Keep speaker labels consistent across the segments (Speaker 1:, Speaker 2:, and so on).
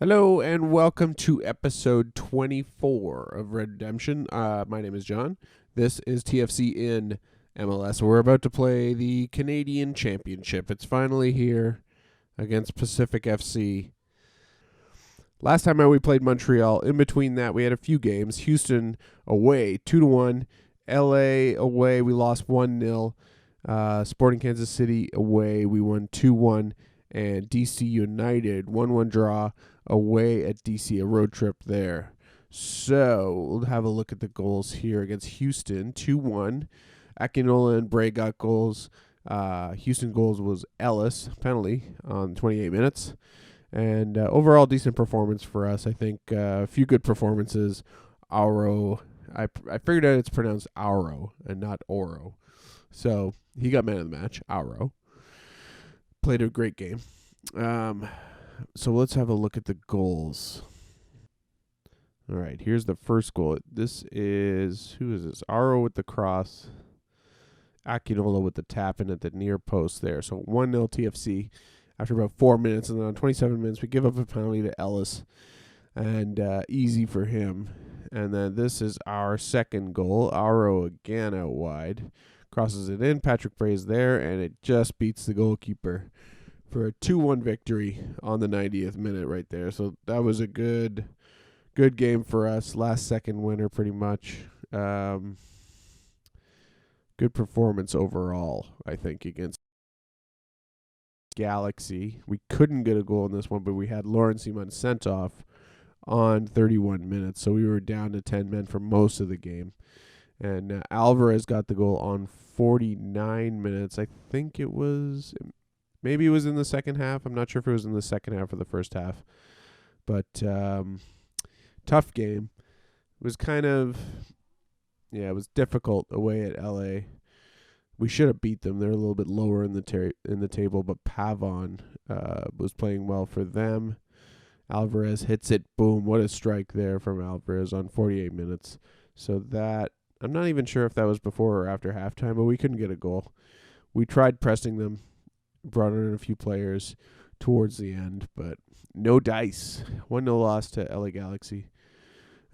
Speaker 1: Hello and welcome to episode 24 of Red Redemption. My name is John. This is TFC in MLS. We're about to play the Canadian Championship. It's finally here against Pacific FC. Last time we played Montreal. In between that, we had a few games. Houston away, 2-1. LA away, we lost 1-0. Sporting Kansas City away, we won 2-1. And DC United, 1-1 draw away at DC, a road trip there. So we'll have a look at the goals here against Houston, 2-1. Akinola and Bray got goals. Houston goals was Ellis, penalty on 28 minutes. And overall decent performance for us. I think a few good performances. Auro, I figured out it's pronounced Auro and not Oro. So he got man of the match, Auro. Played a great game. So let's have a look at the goals. All right, here's the first goal. This is, who is this? Aro with the cross. Akinola with the tap in at the near post there. So 1-0 TFC after about 4 minutes. And then on 27 minutes, we give up a penalty to Ellis. And easy for him. And then this is our second goal. Aro again out wide. Crosses it in. Patrick Bray's there. And it just beats the goalkeeper for a 2-1 victory on the 90th minute right there. So that was a good game for us. Last second winner pretty much. Good performance overall, I think, against Galaxy. We couldn't get a goal in this one, but we had Lawrence Simon sent off on 31 minutes. So we were down to 10 men for most of the game. And Alvarez got the goal on 49 minutes. I think it was, maybe it was in the second half. I'm not sure if it was in the second half or the first half. But tough game. It was kind of, it was difficult away at LA. We should have beat them. They're a little bit lower in the table, but Pavon was playing well for them. Alvarez hits it, boom, what a strike there from Alvarez on 48 minutes. So that, I'm not even sure if that was before or after halftime, but we couldn't get a goal. We tried pressing them, brought in a few players towards the end, but no dice. 1-0 loss to LA Galaxy.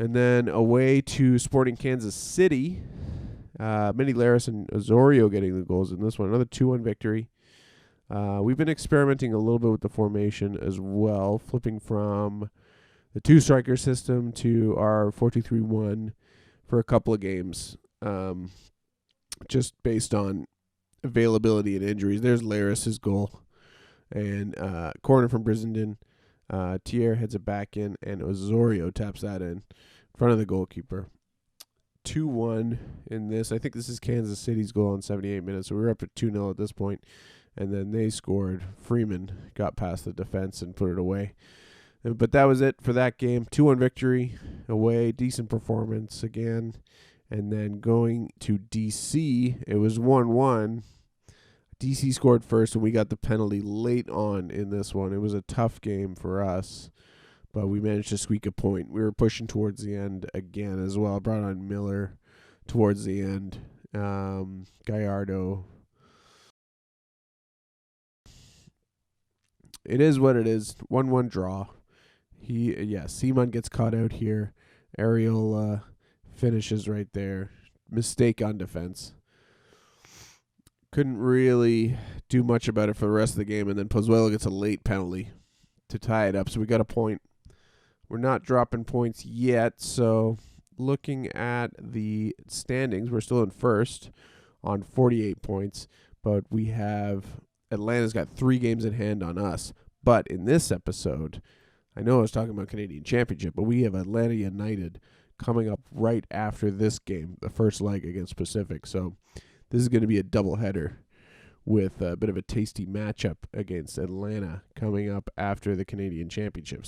Speaker 1: And then away to Sporting Kansas City. Minnie Laris and Osorio getting the goals in this one. Another 2-1 victory. We've been experimenting a little bit with the formation as well, flipping from the two-striker system to our 4-2-3-1 for a couple of games, just based on availability and injuries. There's Laris' goal. And corner from Brissenden. Thier heads it back in, and Osorio taps that in front of the goalkeeper. 2-1 in this. I think this is Kansas City's goal in 78 minutes, so we were up at 2-0 at this point. And then they scored. Freeman got past the defense and put it away. But that was it for that game. 2-1 victory away. Decent performance again. And then going to DC, it was 1-1. DC scored first, and we got the penalty late on in this one. It was a tough game for us, but we managed to squeak a point. We were pushing towards the end again as well. Brought on Miller towards the end. Gallardo. It is what it is. 1-1 draw. Simon gets caught out here. Ariel finishes right there. Mistake on defense. Couldn't really do much about it for the rest of the game, and then Pozuelo gets a late penalty to tie it up. So we got a point. We're not dropping points yet, so looking at the standings, we're still in first on 48 points, but we have Atlanta's got 3 games in hand on us. But in this episode, I know I was talking about Canadian Championship, but we have Atlanta United coming up right after this game, the first leg against Pacific. So this is going to be a doubleheader with a bit of a tasty matchup against Atlanta coming up after the Canadian Championship.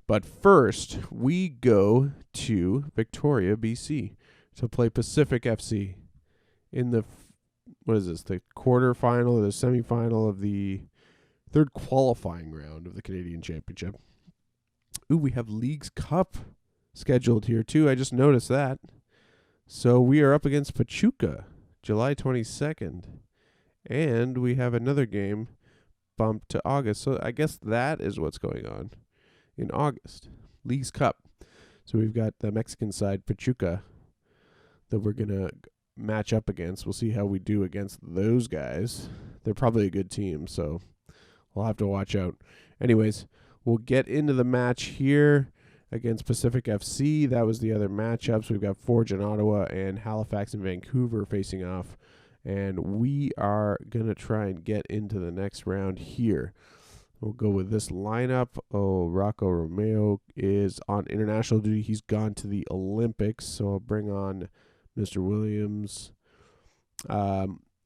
Speaker 1: But first, we go to Victoria, BC, to play Pacific FC in the the quarterfinal or the semifinal of the third qualifying round of the Canadian Championship. Ooh, we have Leagues Cup scheduled here too. I just noticed that. So we are up against Pachuca, July 22nd. And we have another game bumped to August. So I guess that is what's going on. in August. League's Cup. So we've got the Mexican side, Pachuca, that we're going to match up against. We'll see how we do against those guys. They're probably a good team, so we'll have to watch out. Anyways, we'll get into the match here against Pacific FC. That was the other matchups. We've got Forge in Ottawa and Halifax and Vancouver facing off. And we are going to try and get into the next round here. We'll go with this lineup. Oh, Rocco Romeo is on international duty. He's gone to the Olympics. So I'll bring on Mr. Williams.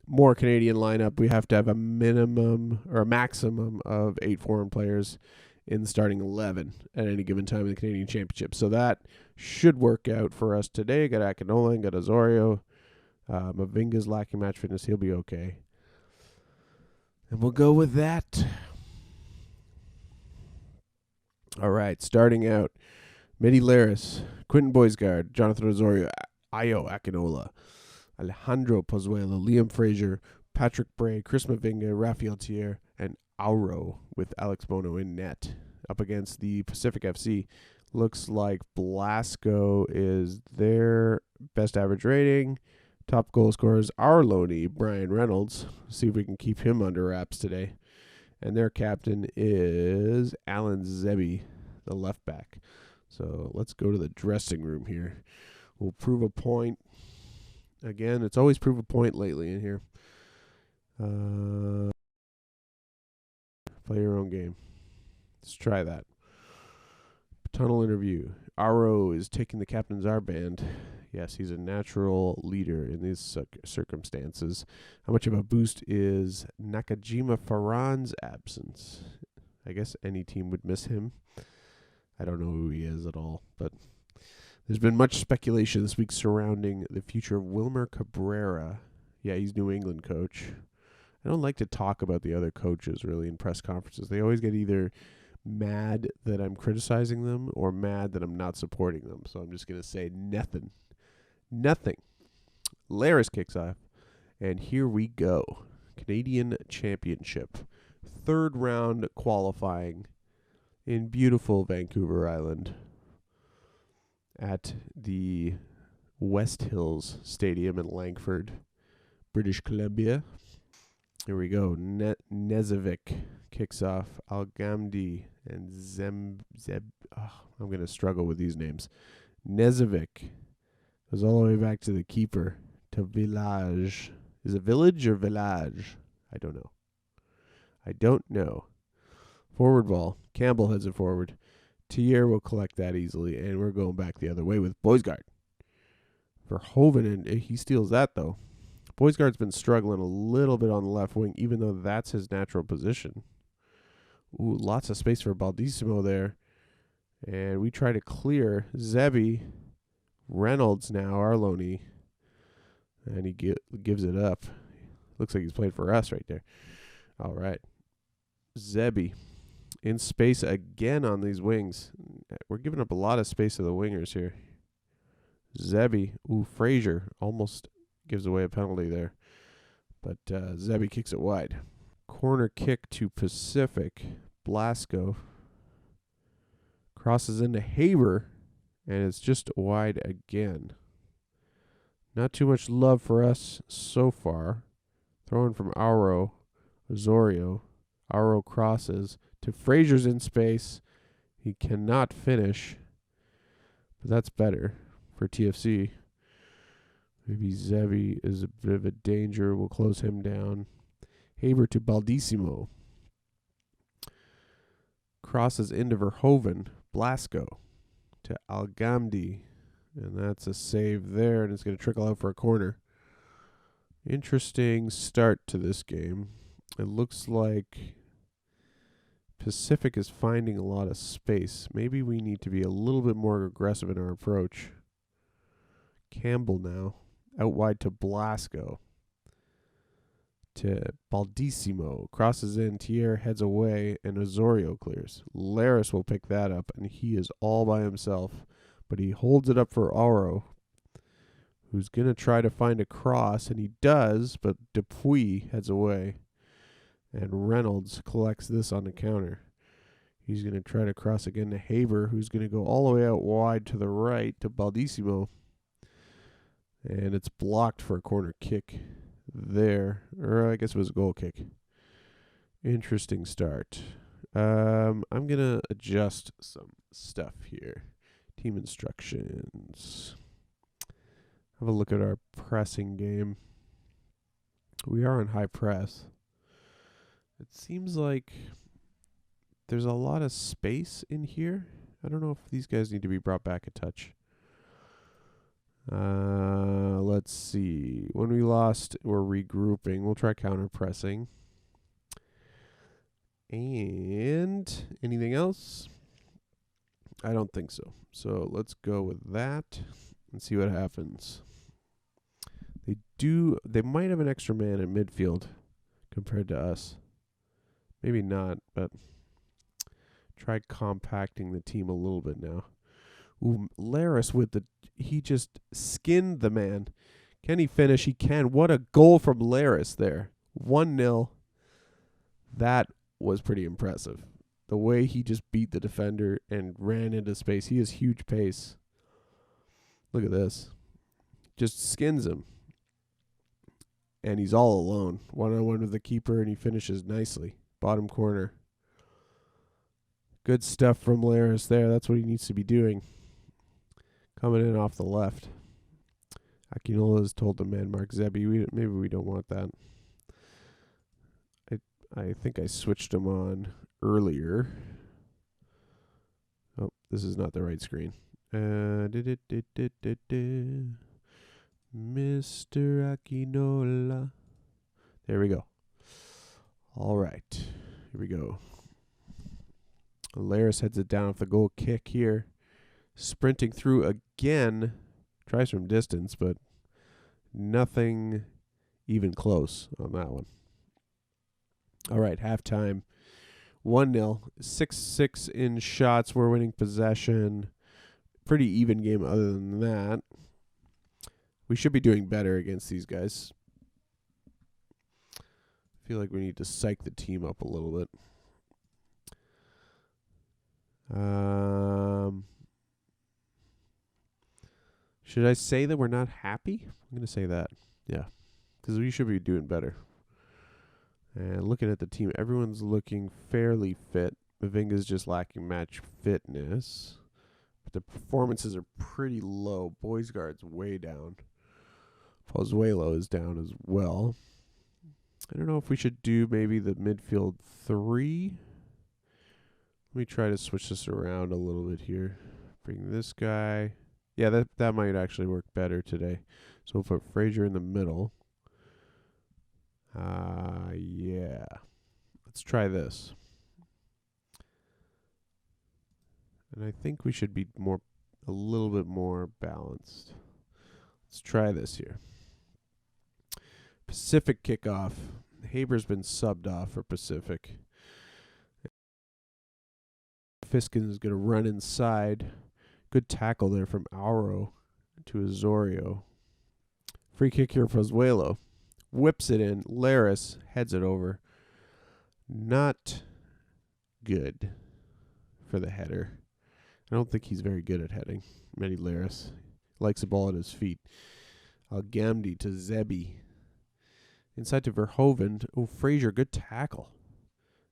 Speaker 1: More Canadian lineup. We have to have a minimum or a maximum of 8 foreign players in the starting 11 at any given time in the Canadian Championship. So that should work out for us today. Got Akinola and got Osorio. Mavinga's lacking match fitness. He'll be okay. And we'll go with that. All right, starting out, Medi Laris, Quentin Boisgard, Jonathan Osorio, Ayo Akinola, Alejandro Pozuelo, Liam Fraser, Patrick Bray, Chris Mavinga, Rafael Thier, and Auro with Alex Bono in net. Up against the Pacific FC. Looks like Blasco is their best average rating. Top goal scorers, our Loney, Brian Reynolds. See if we can keep him under wraps today. And their captain is Alan Zebi, the left back. So let's go to the dressing room here. We'll prove a point. Again, it's always prove a point lately in here. Play your own game. Let's try that. Tunnel interview. Aro is taking the captain's armband. Yes, he's a natural leader in these circumstances. How much of a boost is Nakajima Farhan's absence? I guess any team would miss him. I don't know who he is at all, but there's been much speculation this week surrounding the future of Wilmer Cabrera. Yeah, he's New England coach. I don't like to talk about the other coaches really in press conferences. They always get either mad that I'm criticizing them or mad that I'm not supporting them. So I'm just going to say nothing. Nothing. Laris kicks off. And here we go. Canadian Championship. 3rd round qualifying in beautiful Vancouver Island at the West Hills Stadium in Langford, British Columbia. Here we go. Nezovic kicks off. Algamdi and Zeb. Oh, I'm going to struggle with these names. Nezovic goes all the way back to the keeper, to Village. Is it Village or Village? I don't know. Forward ball. Campbell heads it forward. Thier will collect that easily, and we're going back the other way with Boisgard. Verhoeven, and he steals that, though. Boisgard's been struggling a little bit on the left wing, even though that's his natural position. Ooh, lots of space for Baldissimo there. And we try to clear Zebi. Reynolds now, Arloni. And he gives it up. Looks like he's playing for us right there. All right. Zebi in space again on these wings. We're giving up a lot of space to the wingers here. Zebi. Ooh, Frazier almost gives away a penalty there. But Zebi kicks it wide. Corner kick to Pacific. Blasco crosses into Haber, and it's just wide again. Not too much love for us so far. Throwing from Auro. Osorio. Auro crosses to Frazier's in space. He cannot finish, but that's better for TFC. Maybe Zebi is a bit of a danger. We'll close him down. Haber to Baldissimo. Crosses into Verhoeven. Blasco to Algamdi. And that's a save there, and it's going to trickle out for a corner. Interesting start to this game. It looks like Pacific is finding a lot of space. Maybe we need to be a little bit more aggressive in our approach. Campbell now. Out wide to Blasco. To Baldissimo. Crosses in. Thier heads away. And Osorio clears. Laris will pick that up. And he is all by himself. But he holds it up for Auro, who's going to try to find a cross. And he does. But Dupuis heads away. And Reynolds collects this on the counter. He's going to try to cross again to Haber, who's going to go all the way out wide to the right to Baldissimo. And it's blocked for a corner kick there. Or I guess it was a goal kick. Interesting start. I'm going to adjust some stuff here. Team instructions. Have a look at our pressing game. We are on high press. It seems like there's a lot of space in here. I don't know if these guys need to be brought back a touch. Let's see. When we lost, we're regrouping. We'll try counter pressing. And anything else? I don't think so. So let's go with that and see what happens. They might have an extra man in midfield compared to us. Maybe not, but try compacting the team a little bit now. Ooh, Laris he just skinned the man. Can he finish? He can. What a goal from Laris there. 1-0. That was pretty impressive. The way he just beat the defender and ran into space. He has huge pace. Look at this. Just skins him. And he's all alone. 1-on-1 with the keeper, and he finishes nicely. Bottom corner. Good stuff from Laris there. That's what he needs to be doing. Coming in off the left. Akinola has told the man, Mark Zebi, maybe we don't want that. I think I switched him on earlier. Oh, this is not the right screen. Mr. Akinola. There we go. All right. Here we go. Laris heads it down off the goal kick here. Sprinting through again. Tries from distance, but nothing even close on that one. All right, halftime. 1-0. 6-6 in shots. We're winning possession. Pretty even game other than that. We should be doing better against these guys. I feel like we need to psych the team up a little bit. Should I say that we're not happy? I'm going to say that. Yeah. Because we should be doing better. And looking at the team, everyone's looking fairly fit. Mavinga's just lacking match fitness. But the performances are pretty low. Boys guard's way down. Pozuelo is down as well. I don't know if we should do maybe the midfield 3. Let me try to switch this around a little bit here. Bring this guy. Yeah, that might actually work better today. So we'll put Frazier in the middle. Yeah. Let's try this. And I think we should be a little bit more balanced. Let's try this here. Pacific kickoff. Haber's been subbed off for Pacific. Fiskin is going to run inside. Good tackle there from Auro to Azorio. Free kick here for Pozuelo. Whips it in. Laris heads it over. Not good for the header. I don't think he's very good at heading. Mehdi Laris likes the ball at his feet. Algamdi to Zebi. Inside to Verhoeven. Oh, Frazier, good tackle.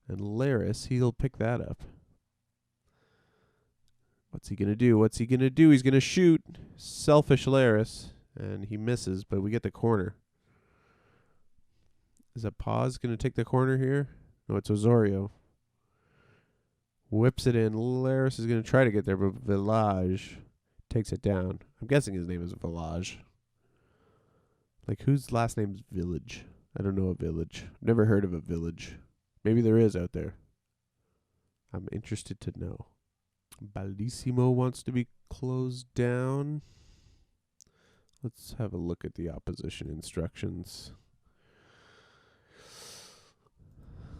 Speaker 1: And Laris, he'll pick that up. What's he going to do? What's he going to do? He's going to shoot. Selfish Laris. And he misses, but we get the corner. Is that Paz going to take the corner here? No, it's Osorio. Whips it in. Laris is going to try to get there, but Village takes it down. I'm guessing his name is Village. Like, whose last name's Village? I don't know a village. Never heard of a village. Maybe there is out there. I'm interested to know. Baldissimo wants to be closed down. Let's have a look at the opposition instructions.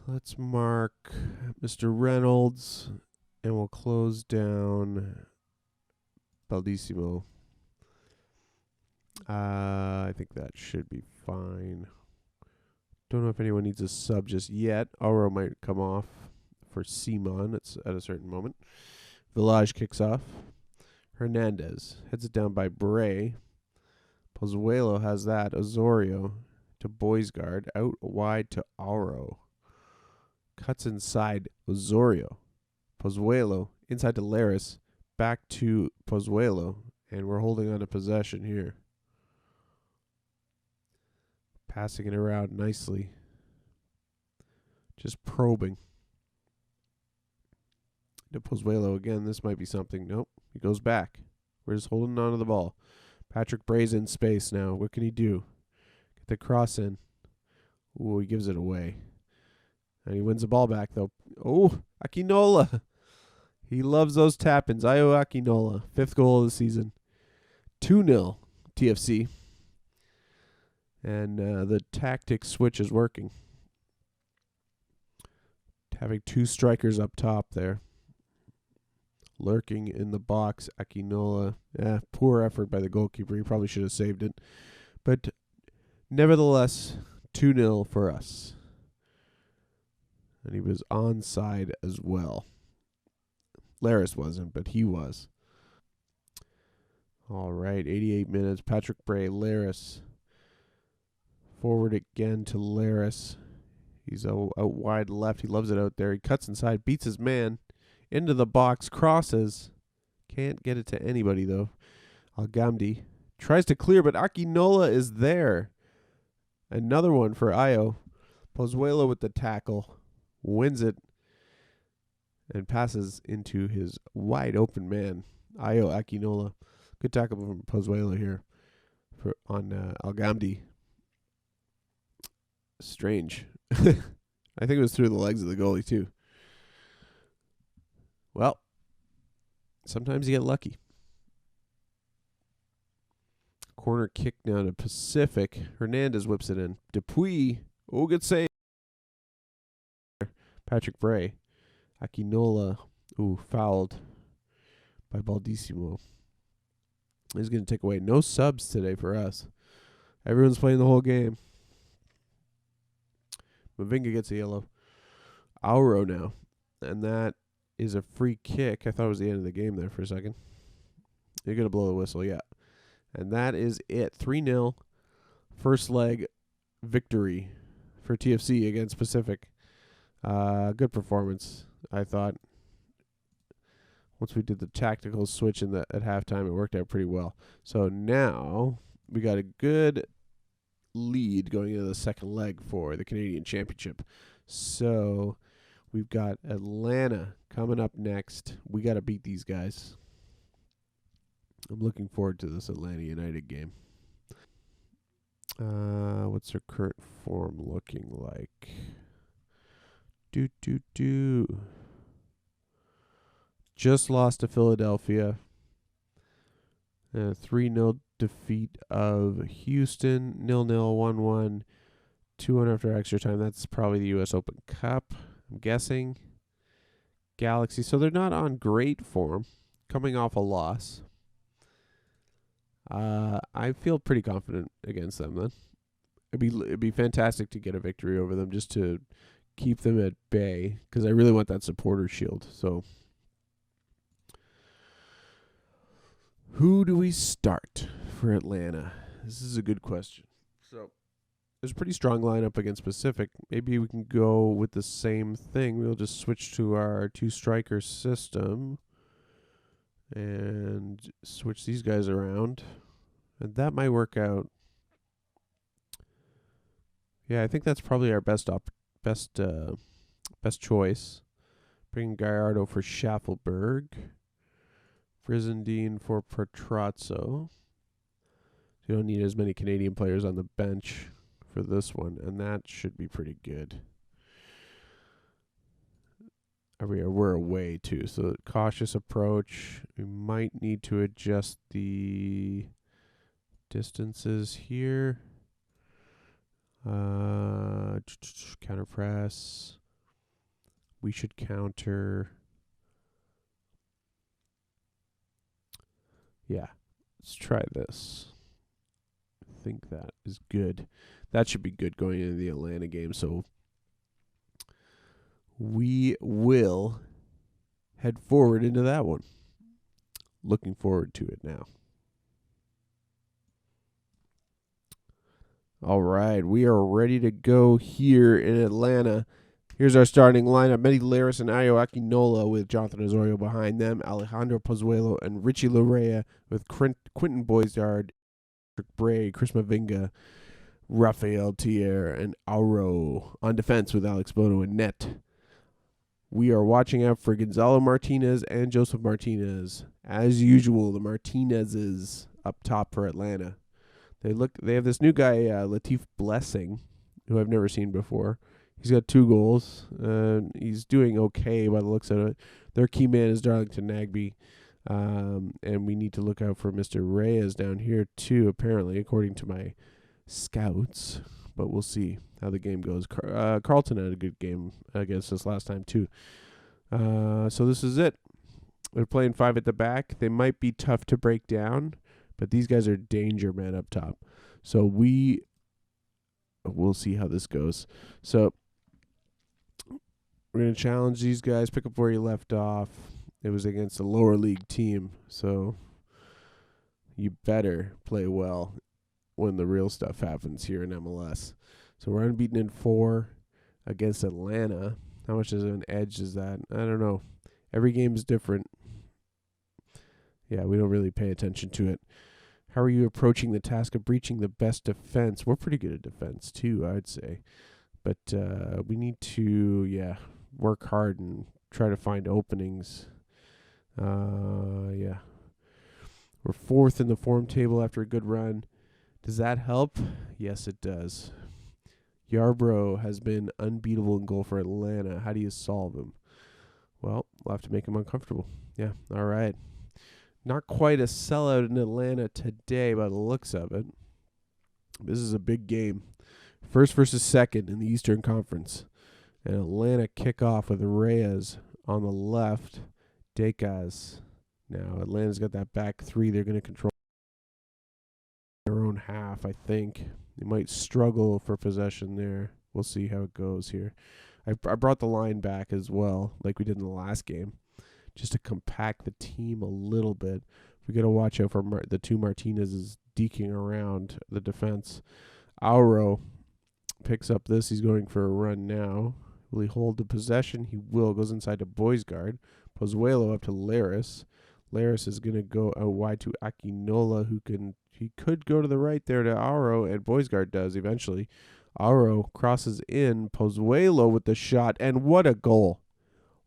Speaker 1: Let's mark Mr. Reynolds, and we'll close down Baldissimo. I think that should be fine. Don't know if anyone needs a sub just yet. Auro might come off for Simon at a certain moment. Village kicks off. Hernandez heads it down by Bray. Pozuelo has that. Osorio to Boisgard. Out wide to Auro. Cuts inside Osorio. Pozuelo inside to Laris. Back to Pozuelo. And we're holding on to possession here. Passing it around nicely. Just probing. To Pozuelo again. This might be something. Nope. He goes back. We're just holding on to the ball. Patrick Bray's in space now. What can he do? Get the cross in. Ooh, he gives it away. And he wins the ball back, though. Oh, Akinola. He loves those tap-ins. Ayo Akinola. 5th goal of the season. 2-0 TFC. And the tactic switch is working. Having 2 strikers up top there. Lurking in the box, Akinola. Poor effort by the goalkeeper. He probably should have saved it. But nevertheless, 2-0 for us. And he was onside as well. Laris wasn't, but he was. All right, 88 minutes. Patrick Bray, Laris. Forward again to Laris. He's out wide left. He loves it out there. He cuts inside, beats his man. Into the box, crosses. Can't get it to anybody, though. Algamdi tries to clear, but Akinola is there. Another one for Ayo. Pozuelo with the tackle. Wins it. And passes into his wide open man, Ayo Akinola. Good tackle from Pozuelo here on Algamdi. Strange. I think it was through the legs of the goalie, too. Well, sometimes you get lucky. Corner kick now to Pacific. Hernandez whips it in. Dupuis. Oh, good save. Patrick Bray. Akinola. Ooh, fouled by Baldissimo. He's going to take away. No subs today for us. Everyone's playing the whole game. Mavinga gets a yellow. Auro now. And that is a free kick. I thought it was the end of the game there for a second. You're going to blow the whistle, yeah. And that is it. 3-0. First leg victory for TFC against Pacific. Good performance, I thought. Once we did the tactical switch at halftime, it worked out pretty well. So now we got a good lead going into the second leg for the Canadian Championship. So we've got Atlanta coming up next. We got to beat these guys. I'm looking forward to this Atlanta United game. What's their current form looking like? Just lost to Philadelphia. 3-0 defeat of Houston. 0-0, 1-1. 2-1 after extra time. That's probably the U.S. Open Cup, I'm guessing. Galaxy. So they're not on great form. Coming off a loss. I feel pretty confident against them then. It'd be fantastic to get a victory over them just to keep them at bay, because I really want that supporter shield. So who do we start for Atlanta? This is a good question. So there's a pretty strong lineup against Pacific. Maybe we can go with the same thing. We'll just switch to our 2-striker system and switch these guys around. And that might work out. Yeah, I think that's probably our best choice. Bring Gallardo for Schaffelberg. Frizendine for Petrazzo. You don't need as many Canadian players on the bench for this one, and that should be pretty good. We're away too, so cautious approach. We might need to adjust the distances here. Counter press. We should counter. Yeah, let's try this. I think that is good. That should be good going into the Atlanta game. So we will head forward into that one. Looking forward to it now. All right, we are ready to go here in Atlanta. Here's our starting lineup. Mehdi Laris and Ayo Akinola with Jonathan Osorio behind them. Alejandro Pozuelo and Richie Larea with Quentin Boisdard, Bray, Chris Mavinga, Rafael Thier, and Auro. On defense with Alex Bono and net. We are watching out for Gonzalo Martinez and Joseph Martinez. As usual, the Martinezes up top for Atlanta. They have this new guy, Latif Blessing, who I've never seen before. He's got 2 goals. He's doing okay by the looks of it. Their key man is Darlington Nagbe. And we need to look out for Mr. Reyes down here too, apparently, according to my scouts. But we'll see how the game goes. Carlton had a good game against us last time too. So this is it. They're playing 5 at the back. They might be tough to break down, but these guys are danger men up top. So we'll see how this goes. So we're going to challenge these guys, pick up where you left off. It was against a lower league team, so you better play well when the real stuff happens here in MLS. So we're unbeaten in 4 against Atlanta. How much of an edge is that? I don't know. Every game is different. Yeah, we don't really pay attention to it. How are you approaching the task of breaching the best defense? We're pretty good at defense too, I'd say. But we need to, work hard and try to find openings. We're 4th in the form table after a good run. Does that help? Yes, it does. Yarbrough has been unbeatable in goal for Atlanta. How do you solve him? Well, we'll have to make him uncomfortable. Yeah, all right. Not quite a sellout in Atlanta today by the looks of it. This is a big game. First versus second in the Eastern Conference. And Atlanta kick off with Reyes on the left. Decas. Now, Atlanta's got that back 3. They're going to control their own half, I think. They might struggle for possession there. We'll see how it goes here. I brought the line back as well, like we did in the last game, just to compact the team a little bit. We got to watch out for the 2 Martinez's deking around the defense. Auro picks up this. He's going for a run now. Will he hold the possession? He will. Goes inside to Boisgard. Pozuelo up to Laris. Laris is going to go out wide to Akinola, he could go to the right there to Auro, and Boisgard does eventually. Auro crosses in. Pozuelo with the shot, and what a goal.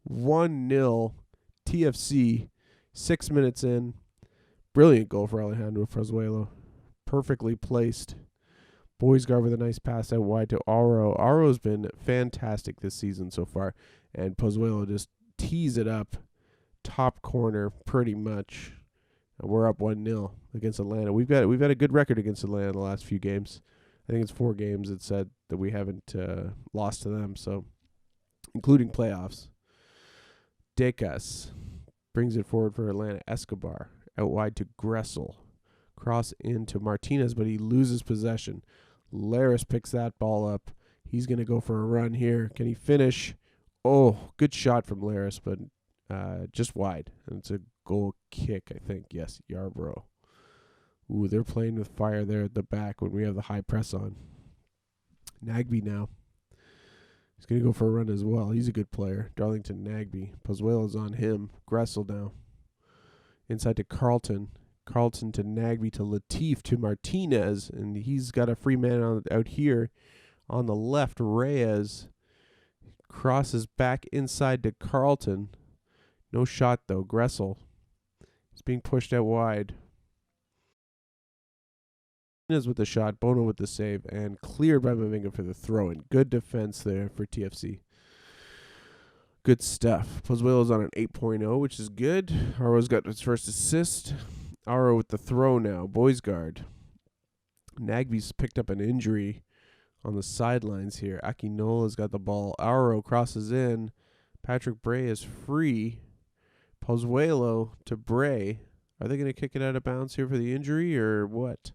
Speaker 1: 1-0 TFC, 6 minutes in. Brilliant goal for Alejandro Pozuelo. Perfectly placed. Boisgard with a nice pass out wide to Auro. Auro's been fantastic this season so far, and Pozuelo just tees it up top corner pretty much. And we're up 1-0 against Atlanta. We've had a good record against Atlanta in the last few games. I think it's 4 games it said that we haven't lost to them, so including playoffs. Decas brings it forward for Atlanta. Escobar out wide to Gressel. Cross into Martinez, but he loses possession. Laris picks that ball up. He's going to go for a run here. Can he finish? Oh, good shot from Laris, but just wide. And it's a goal kick, I think. Yes, Yarbrough. Ooh, they're playing with fire there at the back when we have the high press on. Nagbe now. He's going to go for a run as well. He's a good player. Darlington Nagbe. Pozuelo's on him. Gressel now. Inside to Carlton. Carlton to Nagbe to Latif to Martinez. And he's got a free man out here on the left. Reyes crosses back inside to Carlton. No shot, though. Gressel. He's being pushed out wide. With the shot, Bono with the save, and cleared by Mavinga for the throw-in. Good defense there for TFC. Good stuff. Pozuelo's on an 8.0, which is good. Auro's got his first assist. Auro with the throw now. Boisgard. Nagbe's picked up an injury on the sidelines here. Akinola's got the ball. Auro crosses in. Patrick Bray is free. Pozuelo to Bray. Are they going to kick it out of bounds here for the injury or what?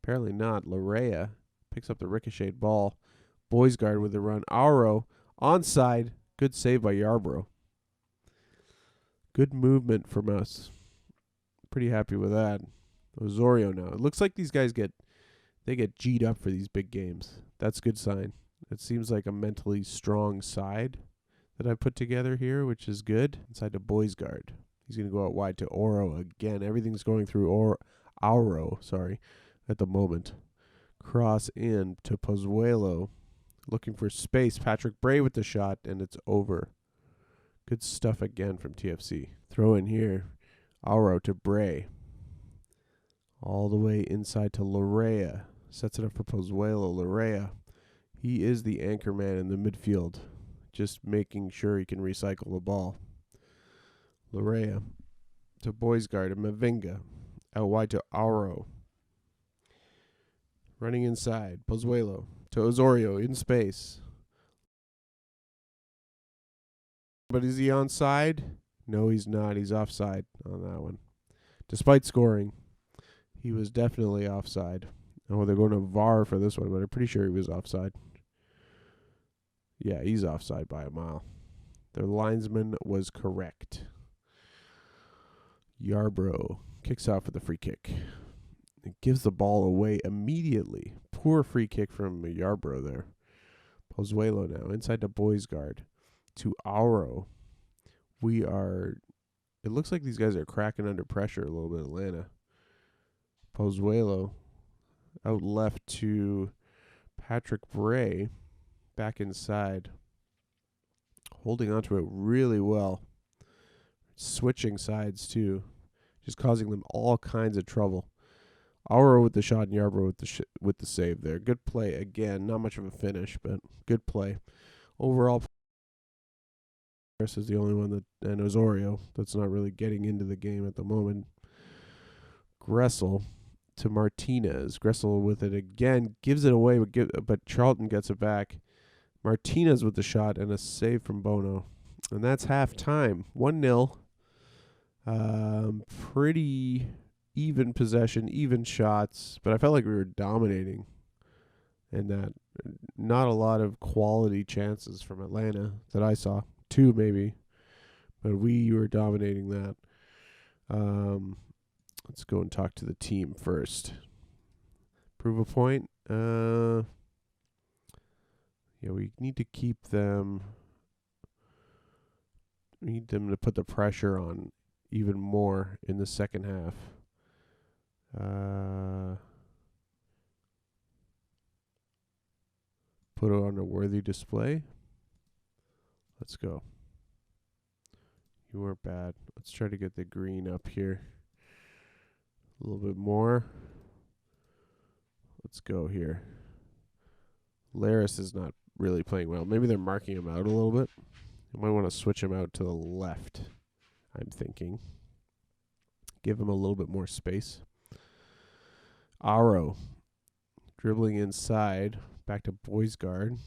Speaker 1: Apparently not. Larea picks up the ricocheted ball. Boisgard with the run. Auro onside. Good save by Yarbrough. Good movement from us. Pretty happy with that. Osorio now. It looks like these guys get G'd up for these big games. That's a good sign. It seems like a mentally strong side that I put together here, which is good. Inside to Boys guard. He's going to go out wide to Oro again. Everything's going through Auro, at the moment. Cross in to Pozuelo. Looking for space. Patrick Bray with the shot, and it's over. Good stuff again from TFC. Throw in here. Auro to Bray. All the way inside to Larea. Sets it up for Pozuelo. Larea. He is the anchor man in the midfield. Just making sure he can recycle the ball. Larea to Boys guard and Mavinga. Out wide to Auro. Running inside. Pozuelo to Osorio in space. But is he onside? No, he's not. He's offside on that one. Despite scoring, he was definitely offside. Oh, they're going to VAR for this one, but I'm pretty sure he was offside. Yeah, he's offside by a mile. Their linesman was correct. Yarbrough kicks out for the free kick. It gives the ball away immediately. Poor free kick from Yarbrough there. Pozuelo now inside the Boys guard to Auro. It looks like these guys are cracking under pressure a little bit, Atlanta. Pozuelo out left to Patrick Bray. Back inside. Holding onto it really well. Switching sides too. Just causing them all kinds of trouble. Auro with the shot and Yarbrough with the save there. Good play again. Not much of a finish, but good play. Overall, Chris is the only one and Osorio that's not really getting into the game at the moment. Gressel to Martinez. Gressel with it again. Gives it away, but Charlton gets it back. Martinez with the shot and a save from Bono. And that's halftime. 1-0. Pretty even possession, even shots, but I felt like we were dominating. And that not a lot of quality chances from Atlanta that I saw. 2 maybe. But we were dominating that. Let's go and talk to the team first. Prove a point. Yeah, we need to keep them. We need them to put the pressure on even more in the second half. Put it on a worthy display. Let's go. You weren't bad. Let's try to get the green up here. A little bit more. Let's go here. Laris is not really playing well. Maybe they're marking him out a little bit. You might want to switch him out to the left, I'm thinking. Give him a little bit more space. Auro dribbling inside. Back to Boys guard.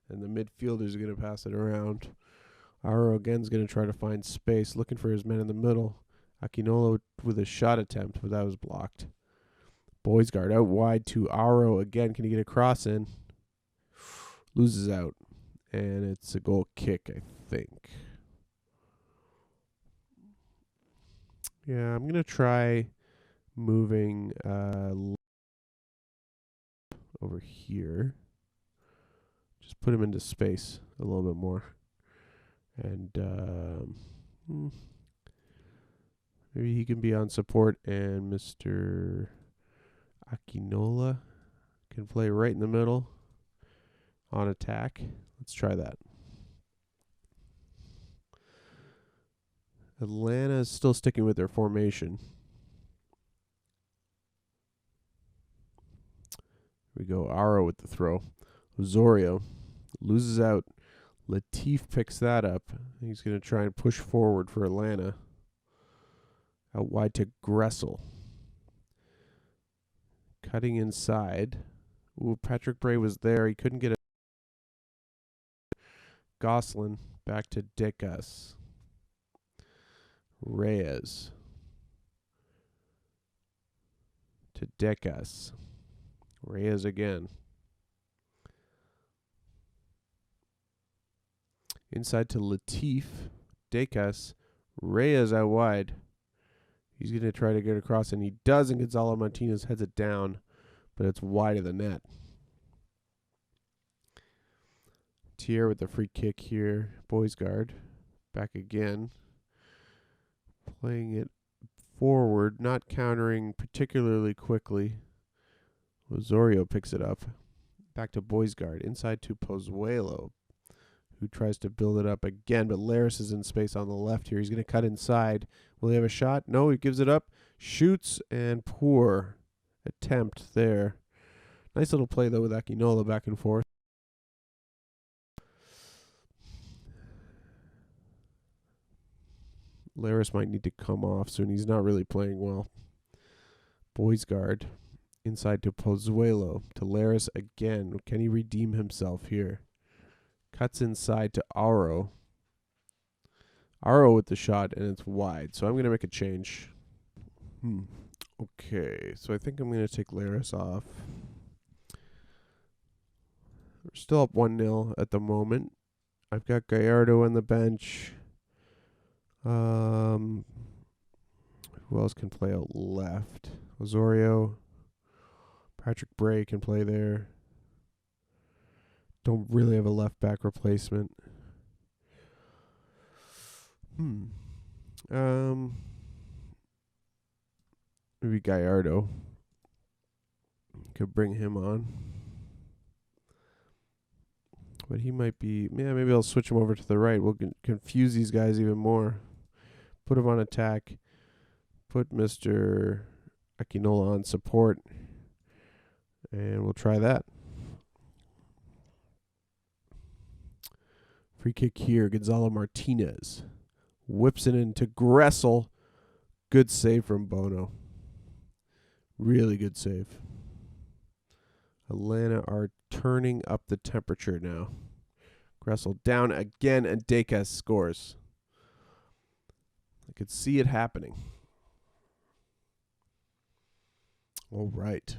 Speaker 1: And the midfielder's going to pass it around. Auro again is going to try to find space. Looking for his men in the middle. Akinola with a shot attempt, but that was blocked. Boys guard out wide to Auro again. Can he get a cross in? Loses out. And it's a goal kick, I think. Yeah, I'm going to try moving over here. Just put him into space a little bit more. And maybe he can be on support, and Mr. Akinola can play right in the middle on attack. Let's try that. Atlanta is still sticking with their formation. Here we go. Auro with the throw. Osorio loses out. Latif picks that up. He's going to try and push forward for Atlanta. Out wide to Gressel. Cutting inside. Ooh, Patrick Bray was there. He couldn't get it. Goslin back to Dickas. Reyes to Dickas. Reyes again. Inside to Latif. Decas. Reyes out wide. He's going to try to get across, and he does, and Gonzalo Martinez heads it down, but it's wide of the net. Tier with the free kick here. Boys guard. Back again. Playing it forward, not countering particularly quickly. Osorio picks it up. Back to Boys guard. Inside to Pozuelo, who tries to build it up again, but Laris is in space on the left here. He's going to cut inside. Will he have a shot? No, he gives it up. Shoots, and poor attempt there. Nice little play, though, with Akinola back and forth. Laris might need to come off soon. He's not really playing well. Boys guard. Inside to Pozuelo. To Laris again. Can he redeem himself here? Cuts inside to Aro. Aro with the shot, and it's wide. So I'm going to make a change. Okay, so I think I'm going to take Laris off. We're still up 1-0 at the moment. I've got Gallardo on the bench. Who else can play out left? Osorio. Patrick Bray can play there. Don't really have a left back replacement. Maybe Gallardo. Could bring him on. But he might be... Yeah, maybe I'll switch him over to the right. We'll confuse these guys even more. Put him on attack. Put Mr. Akinola on support. And we'll try that. Free kick here. Gonzalo Martinez. Whips it into Gressel. Good save from Bono. Really good save. Atlanta are turning up the temperature now. Gressel down again, and Decas scores. I could see it happening. All right.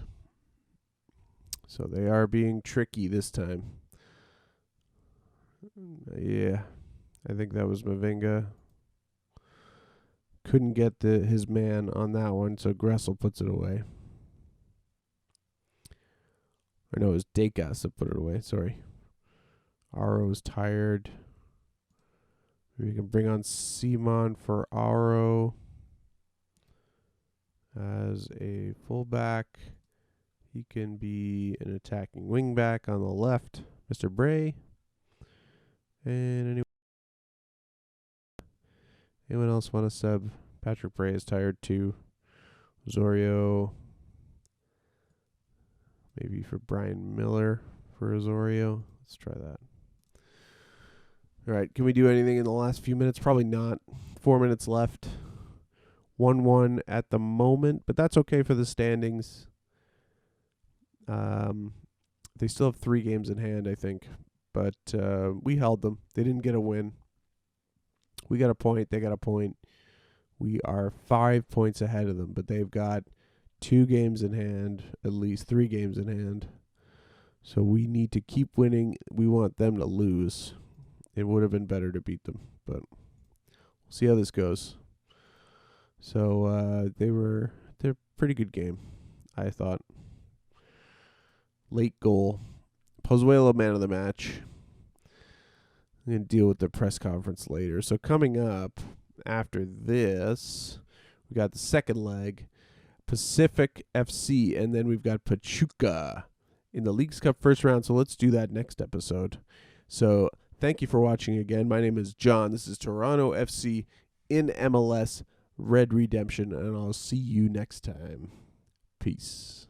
Speaker 1: So they are being tricky this time. Yeah. I think that was Mavinga. Couldn't get his man on that one, so Gressel puts it away. Or no, it was Decas that put it away. Sorry. Aro's tired. We can bring on Simon for Aro as a fullback. He can be an attacking wingback on the left. Mr. Bray. And anyone else want to sub? Patrick Bray is tired too. Osorio. Maybe for Brian Miller for Osorio. Let's try that. All right. Can we do anything in the last few minutes? Probably not. 4 minutes left. 1-1 at the moment, but that's okay for the standings. They still have 3 games in hand, I think. But we held them. They didn't get a win. We got a point. They got a point. We are 5 points ahead of them, but they've got 2 games in hand, at least 3 games in hand. So we need to keep winning. We want them to lose. It would have been better to beat them, but we'll see how this goes. So they're a pretty good game, I thought. Late goal. Pozuelo, man of the match. I'm going to deal with the press conference later. So coming up after this, we got the second leg, Pacific FC, and then we've got Pachuca in the Leagues Cup first round. So let's do that next episode. So thank you for watching again. My name is John. This is Toronto FC in MLS Red Redemption, and I'll see you next time. Peace.